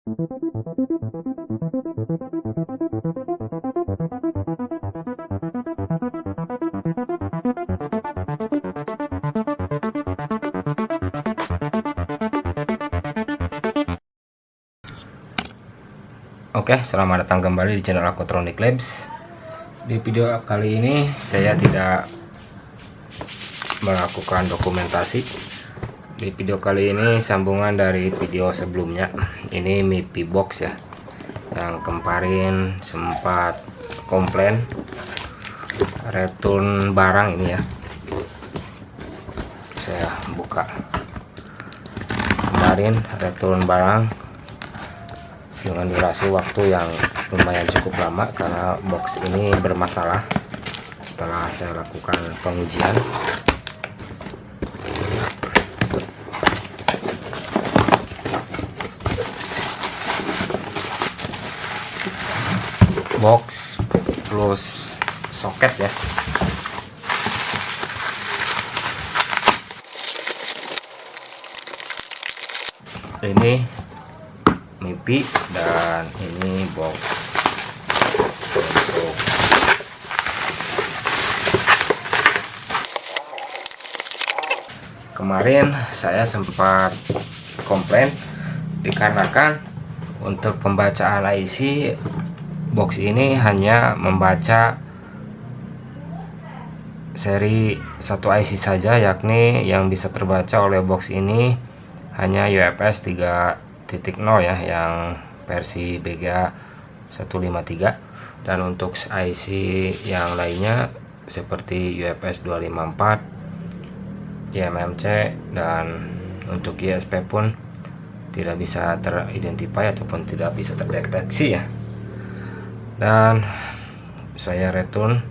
Oke, selamat datang kembali di channel Aquatronic Labs. Di video kali ini saya tidak melakukan dokumentasi. Di video kali ini sambungan dari video sebelumnya. Ini MIPI box ya, yang kemarin sempat komplain return barang ini ya. Saya buka kemarin return barang dengan durasi waktu yang lumayan cukup lama karena box ini bermasalah setelah saya lakukan pengujian. Box plus soket ya. Ini MIPI dan ini box untuk kemarin saya sempat komplain dikarenakan untuk pembacaan IC box ini hanya membaca seri 1 IC saja, yakni yang bisa terbaca oleh box ini hanya UFS 3.0 ya, yang versi BGA 153, dan untuk IC yang lainnya seperti UFS 254, IMMC, dan untuk ISP pun tidak bisa teridentifikasi ataupun tidak bisa terdeteksi ya. Dan saya return,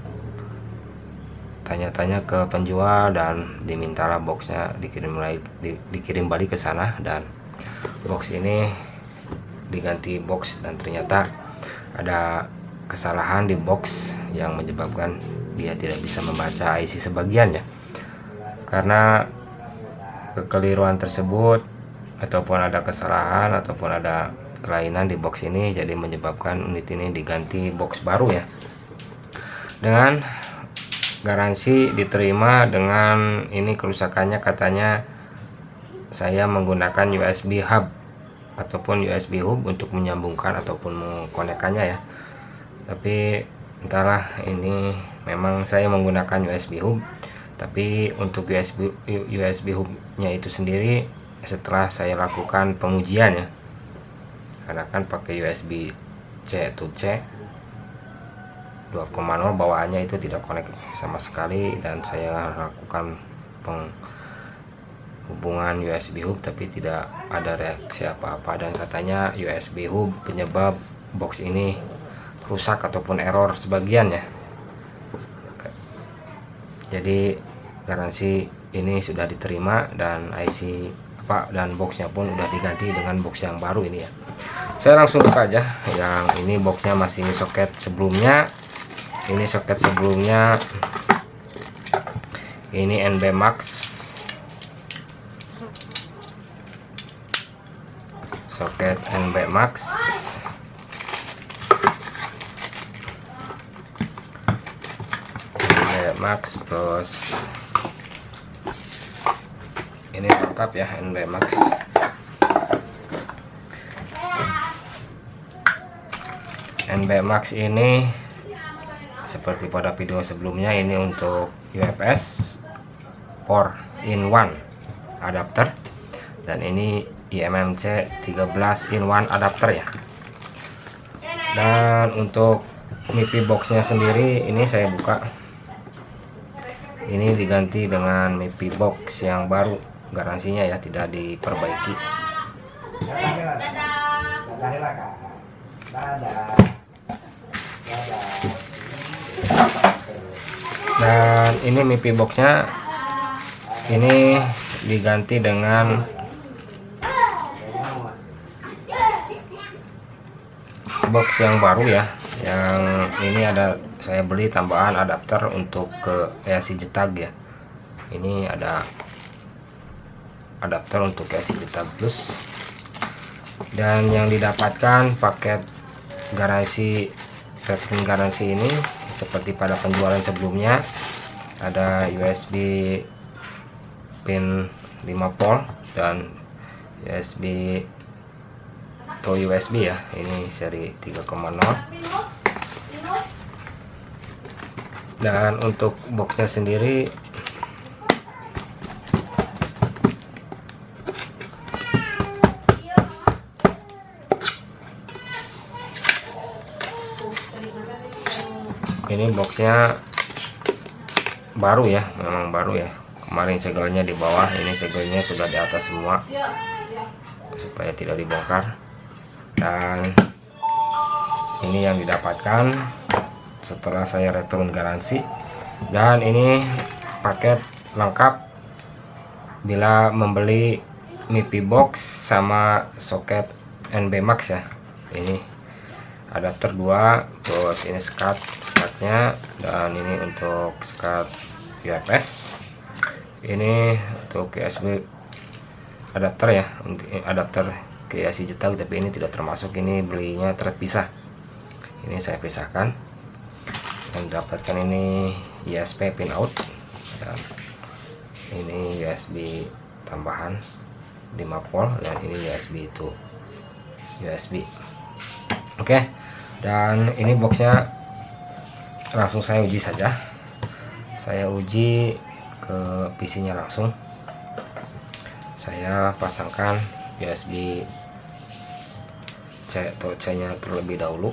tanya-tanya ke penjual dan dimintalah boxnya dikirim balik ke sana, dan box ini diganti box, dan ternyata ada kesalahan di box yang menyebabkan dia tidak bisa membaca IC sebagian ya. Karena kekeliruan tersebut ataupun ada kesalahan ataupun ada kelainan di box ini, jadi menyebabkan unit ini diganti box baru ya, dengan garansi diterima. Dengan ini kerusakannya katanya saya menggunakan USB hub ataupun USB hub untuk menyambungkan ataupun mengkonekkannya ya. Tapi entahlah, ini memang saya menggunakan USB hub, tapi untuk USB hubnya itu sendiri setelah saya lakukan pengujian ya, karena kan pakai USB C to C 2.0, bawaannya itu tidak connect sama sekali, dan saya lakukan hubungan USB hub tapi tidak ada reaksi apa-apa, dan katanya USB hub penyebab box ini rusak ataupun error sebagian ya. Jadi garansi ini sudah diterima dan IC dan boxnya pun udah diganti dengan box yang baru ini ya. Saya langsung buka aja. Yang ini boxnya masih soket sebelumnya. Ini soket sebelumnya, ini NB Max, soket NB Max, plus ini lengkap ya, NB Max. NB Max ini seperti pada video sebelumnya, ini untuk UFS 4-in-1 adapter, dan ini IMMC 13-in-1 adapter ya. Dan untuk MIPI boxnya sendiri ini saya buka, ini diganti dengan MIPI box yang baru, garansinya ya tidak diperbaiki. Dan ini MIPI boxnya ini diganti dengan box yang baru ya, yang ini ada saya beli tambahan adapter untuk ke ESI Jetag ya. Ini ada adapter untuk ESI Jetag Plus, Dan yang didapatkan paket garansi return garansi ini seperti pada penjualan sebelumnya, ada USB pin 5 volt dan USB atau USB ya, ini seri 3,0. Dan untuk boxnya sendiri ini boxnya baru ya, memang baru ya. Kemarin segelnya di bawah, ini segelnya sudah di atas semua supaya tidak dibongkar. Dan ini yang didapatkan setelah saya return garansi. Dan ini paket lengkap bila membeli MIPI box sama soket NB Max ya. Ini adapter 2, terus ini skatnya, dan ini untuk skat UFS, ini untuk USB adapter ya, untuk adapter ke AC cetak, tapi ini tidak termasuk, ini belinya terpisah. Ini saya pisahkan. Dan dapatkan ini USB pin out, dan ini USB tambahan 5 volt, dan ini USB itu USB. Oke, dan ini boxnya langsung saya uji saja. Saya uji ke PC nya langsung. Saya pasangkan USB C atau C nya terlebih dahulu.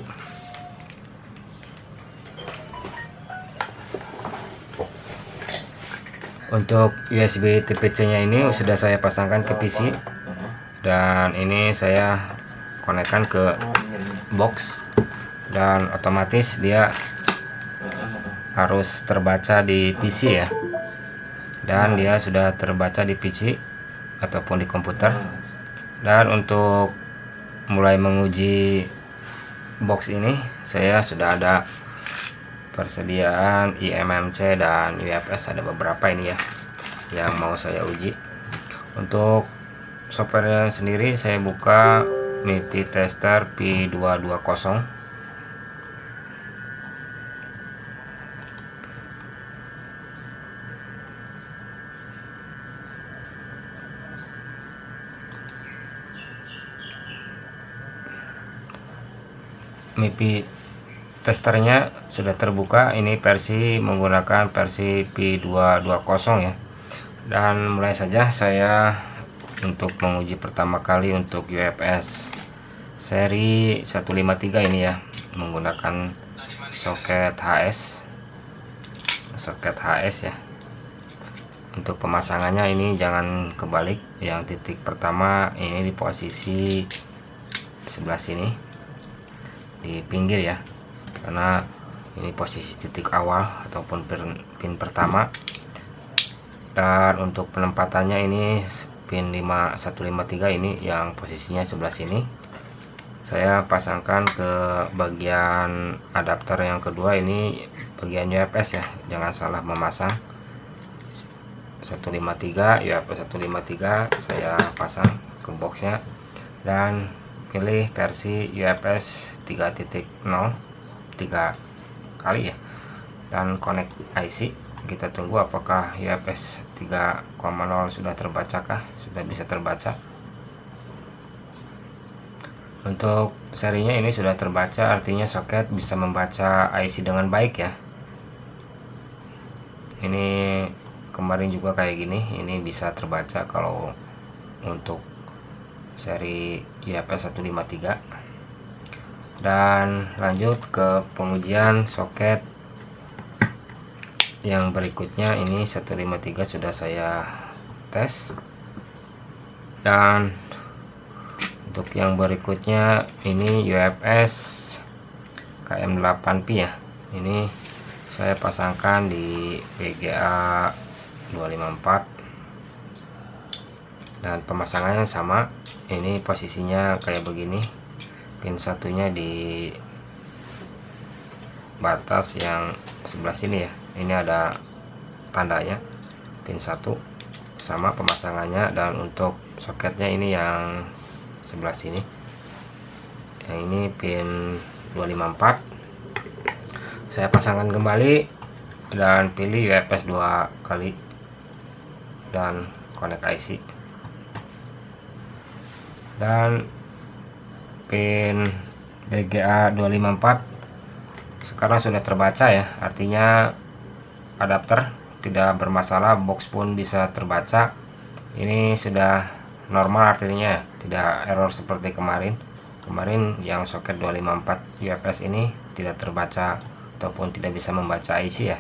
Untuk USB tipe C nya ini sudah saya pasangkan ke PC, dan ini saya konekkan ke box, dan otomatis dia harus terbaca di PC ya, dan dia sudah terbaca di PC ataupun di komputer. Dan untuk mulai menguji box ini, saya sudah ada persediaan IMMC dan UFS, ada beberapa ini ya yang mau saya uji. Untuk software sendiri saya buka MIPI Tester P220. MIPI testernya sudah terbuka, ini versi menggunakan versi P220 ya. Dan mulai saja saya untuk menguji pertama kali untuk UFS seri 153 ini ya, menggunakan soket HS ya. Untuk pemasangannya ini jangan kebalik, yang titik pertama ini di posisi sebelah sini di pinggir ya, karena ini posisi titik awal ataupun pin pertama. Dan untuk penempatannya ini pin 153 ini yang posisinya sebelah sini, saya pasangkan ke bagian adapter yang kedua, ini bagian UFS ya, jangan salah memasang. 153 UFS 153 saya pasang ke boxnya, dan pilih versi UFS 3.0 3 kali ya, dan connect IC. Kita tunggu apakah UFS 3.0 sudah terbacakah, sudah bisa terbaca. Untuk serinya ini sudah terbaca, artinya soket bisa membaca IC dengan baik ya. Ini kemarin juga kayak gini, ini bisa terbaca kalau untuk seri UFS 153. Dan lanjut ke pengujian soket yang berikutnya. Ini 153 sudah saya tes, dan untuk yang berikutnya ini UFS KM8P ya, ini saya pasangkan di VGA 254, dan pemasangannya sama. Ini posisinya kayak begini, pin satunya di batas yang sebelah sini ya, ini ada tandanya pin 1, sama pemasangannya. Dan untuk soketnya ini yang sebelah sini. Yang ini pin 254. Saya pasangkan kembali dan pilih UFS 2 kali dan connect IC. Dan pin BGA 254 sekarang sudah terbaca ya, artinya adapter tidak bermasalah, box pun bisa terbaca. Ini sudah normal, artinya tidak error seperti kemarin yang soket 254 UFS ini tidak terbaca ataupun tidak bisa membaca IC ya.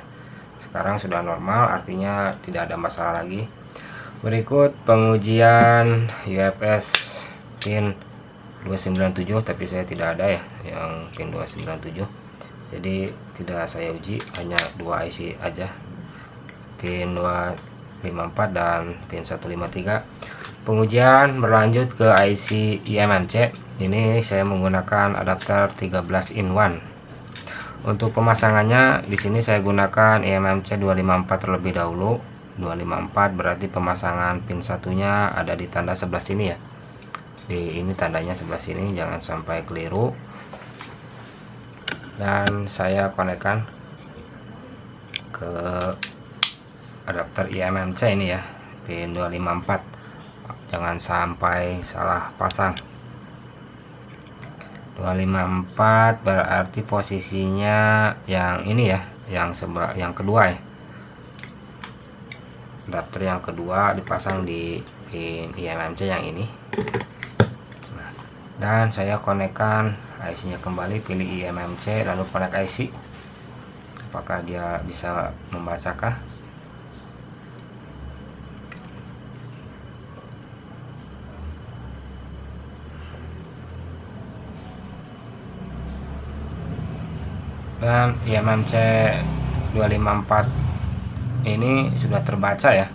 Sekarang sudah normal, artinya tidak ada masalah lagi. Berikut pengujian UFS pin 297, tapi saya tidak ada ya yang pin 297, jadi tidak saya uji, hanya 2 IC aja, pin 254 dan pin 153. Pengujian berlanjut ke IC eMMC. Ini saya menggunakan adapter 13 in 1. Untuk pemasangannya di sini saya gunakan eMMC 254 terlebih dahulu. 254 berarti pemasangan pin satunya ada di tanda sebelah sini ya. Ini tandanya sebelah sini, jangan sampai keliru. Dan saya konekkan ke adapter eMMC ini ya, pin 254, jangan sampai salah pasang. 254 berarti posisinya yang ini ya, yang sebelah, yang kedua ya, adapter yang kedua dipasang di pin eMMC yang ini. Nah, dan saya konekkan IC nya kembali, pilih eMMC lalu connect IC, apakah dia bisa membacakah. Dan eMMC 254 ini sudah terbaca ya.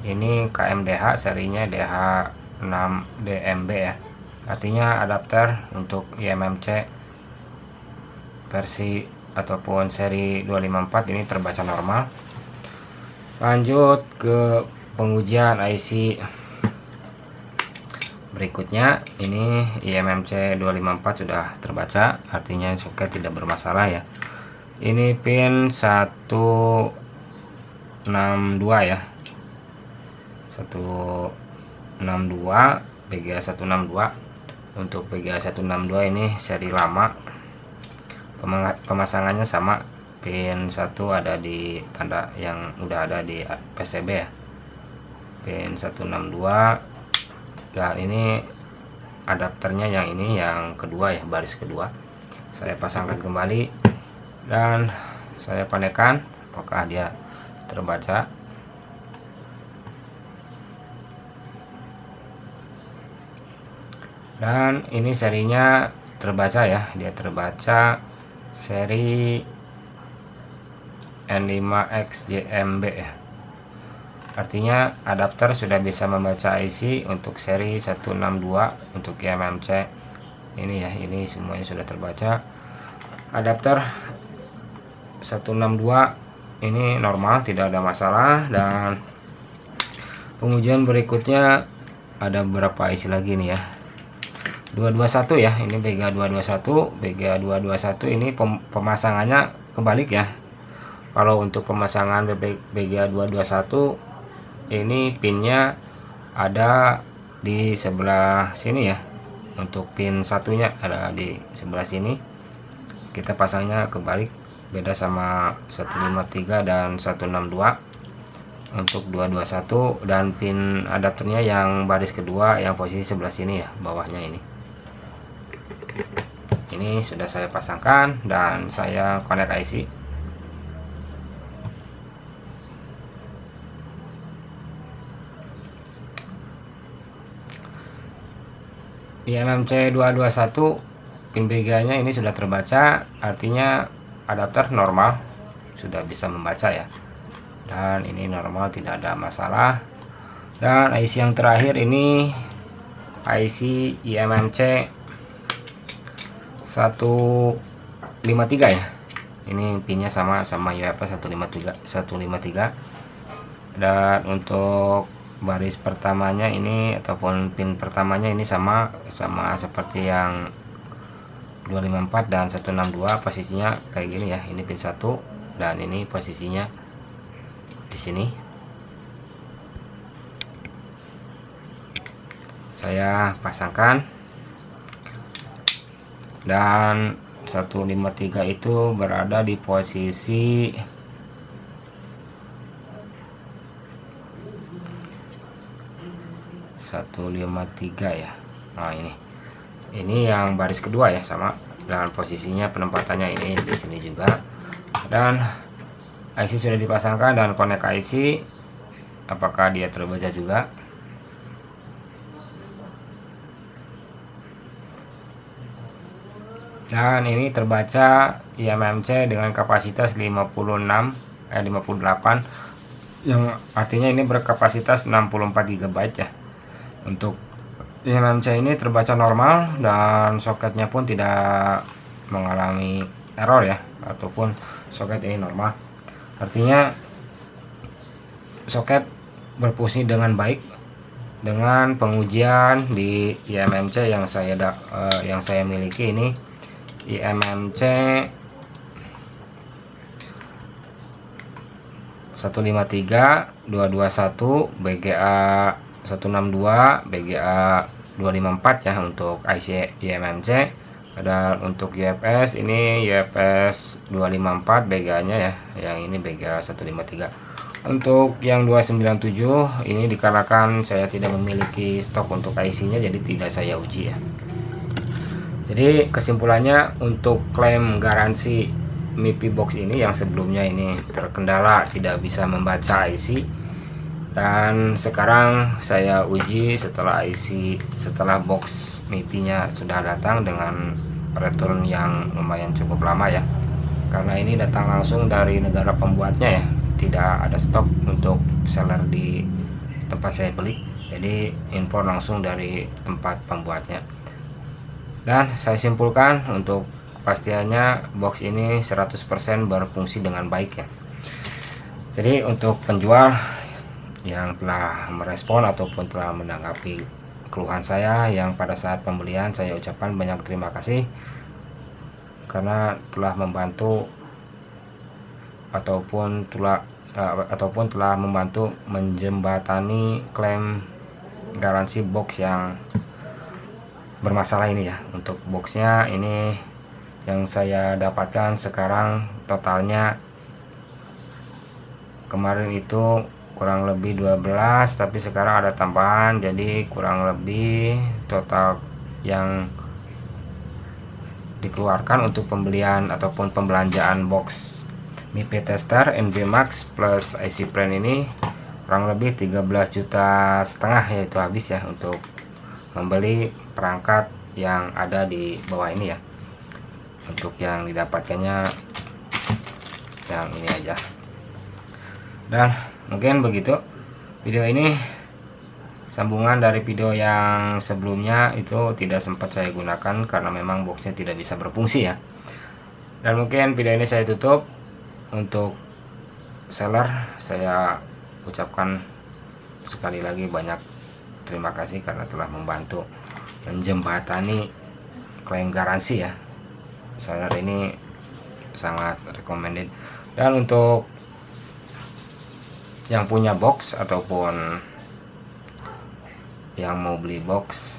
Ini KMDH, serinya DH6DMB ya, artinya adapter untuk eMMC versi ataupun seri 254 ini terbaca normal. Lanjut ke pengujian IC berikutnya. Ini eMMC 254 sudah terbaca, artinya soket tidak bermasalah ya. Ini pin 162 ya, 162 BGA 162. Untuk BGA 162 ini seri lama, pemasangannya sama, pin 1 ada di tanda yang udah ada di PCB ya, pin 162. Dan ini adapternya yang ini yang kedua ya, baris kedua. Saya pasangkan kembali dan saya konekkan, apakah dia terbaca. Dan ini serinya terbaca ya, dia terbaca seri N5XJMB ya, artinya adapter sudah bisa membaca IC untuk seri 162 untuk eMMC ini ya. Ini semuanya sudah terbaca. Adapter 162 ini normal, tidak ada masalah. Dan pengujian berikutnya ada beberapa IC lagi nih ya, 221 ya, ini BGA 221. BGA 221 ini pemasangannya kebalik ya. Kalau untuk pemasangan BGA 221 ini pinnya ada di sebelah sini ya, untuk pin satunya ada di sebelah sini. Kita pasangnya kebalik, beda sama 153 dan 162 untuk 221. Dan pin adapternya yang baris kedua yang posisi sebelah sini ya, bawahnya ini sudah saya pasangkan dan saya connect IC. eMMC 221 pin BGA nya ini sudah terbaca, artinya adapter normal, sudah bisa membaca ya. Dan ini normal, tidak ada masalah. Dan IC yang terakhir ini IC eMMC 153 ya. Ini pinnya sama UFS 153. Dan untuk baris pertamanya ini ataupun pin pertamanya ini sama seperti yang 254 dan 162 posisinya kayak gini ya. Ini pin 1 dan ini posisinya di sini. Saya pasangkan, dan 153 itu berada di posisi ya. Nah, ini yang baris kedua ya, sama dengan posisinya penempatannya ini di sini juga. Dan IC sudah dipasangkan dan connect IC, apakah dia terbaca juga? Dan ini terbaca IMMC dengan kapasitas 58, yang artinya ini berkapasitas 64 GB ya. Untuk IMMC ini terbaca normal dan soketnya pun tidak mengalami error ya, ataupun soket ini normal. Artinya soket berfungsi dengan baik. Dengan pengujian di IMMC yang saya miliki ini, IMMC 153, 221, BGA 162, BGA 254 ya untuk IC IMMC. Dan untuk UFS ini UFS 254 BGA nya ya, yang ini BGA 153. Untuk yang 297 ini dikarenakan saya tidak memiliki stok untuk IC nya, jadi tidak saya uji ya. Jadi kesimpulannya, untuk klaim garansi MIPI box ini yang sebelumnya ini terkendala tidak bisa membaca IC, dan sekarang saya uji setelah box MIPI nya sudah datang dengan return yang lumayan cukup lama ya, karena ini datang langsung dari negara pembuatnya ya, tidak ada stok untuk seller di tempat saya beli, jadi impor langsung dari tempat pembuatnya. Dan saya simpulkan untuk kepastiannya box ini 100% berfungsi dengan baik ya. Jadi untuk penjual yang telah merespon ataupun telah menanggapi keluhan saya yang pada saat pembelian, saya ucapkan banyak terima kasih karena telah membantu ataupun telah membantu menjembatani klaim garansi box yang bermasalah ini ya. Untuk boxnya ini yang saya dapatkan sekarang totalnya, kemarin itu kurang lebih 12, tapi sekarang ada tambahan, jadi kurang lebih total yang dikeluarkan untuk pembelian ataupun pembelanjaan box MIPI tester NVMAX plus IC Print ini kurang lebih 13,5 juta ya, itu habis ya untuk membeli perangkat yang ada di bawah ini ya. Untuk yang didapatkannya yang ini aja. Dan mungkin begitu video ini, sambungan dari video yang sebelumnya itu tidak sempat saya gunakan karena memang boxnya tidak bisa berfungsi ya. Dan mungkin video ini saya tutup. Untuk seller saya ucapkan sekali lagi banyak terima kasih karena telah membantu menjembatani klaim garansi ya. Seller ini sangat recommended. Dan untuk yang punya box ataupun yang mau beli box,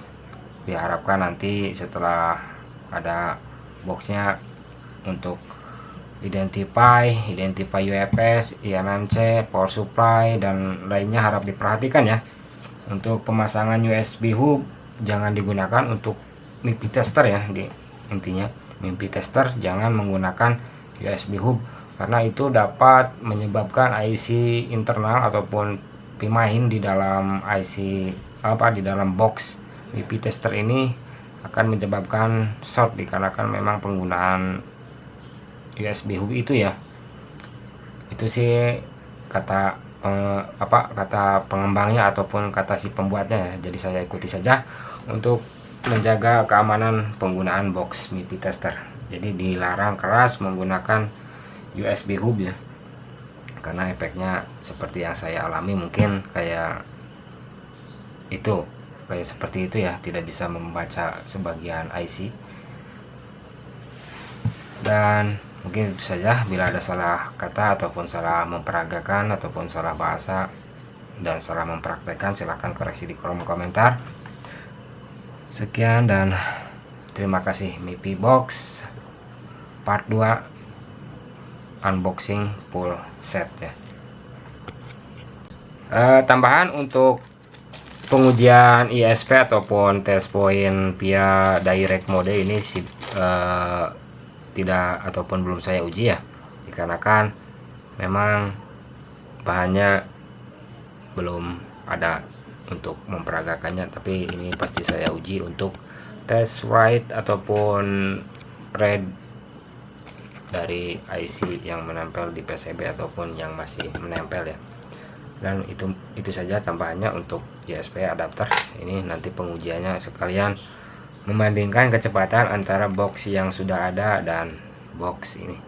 diharapkan nanti setelah ada boxnya untuk identify UFS, IMMC, power supply dan lainnya harap diperhatikan ya. Untuk pemasangan USB hub jangan digunakan untuk MIPI tester ya, intinya MIPI tester jangan menggunakan USB hub karena itu dapat menyebabkan IC internal ataupun pemain di dalam IC di dalam box MIPI tester ini akan menyebabkan short dikarenakan memang penggunaan USB hub itu ya. Itu sih kata pengembangnya ataupun kata si pembuatnya ya. Jadi saya ikuti saja untuk menjaga keamanan penggunaan box MIPI tester. Jadi dilarang keras menggunakan USB hub ya, karena efeknya seperti yang saya alami, mungkin kayak seperti itu ya, tidak bisa membaca sebagian IC. Dan mungkin itu saja. Bila ada salah kata ataupun salah memperagakan ataupun salah bahasa dan salah mempraktekkan, silahkan koreksi di kolom komentar. Sekian dan terima kasih. MIPI Box part 2 unboxing full set ya. Tambahan untuk pengujian ISP ataupun test point via direct mode ini tidak ataupun belum saya uji ya, dikarenakan memang bahannya belum ada untuk memperagakannya, tapi ini pasti saya uji untuk test write ataupun read dari IC yang menempel di PCB ataupun yang masih menempel ya. Dan itu saja tambahannya untuk ISP adapter ini. Nanti pengujiannya sekalian membandingkan kecepatan antara box yang sudah ada dan box ini.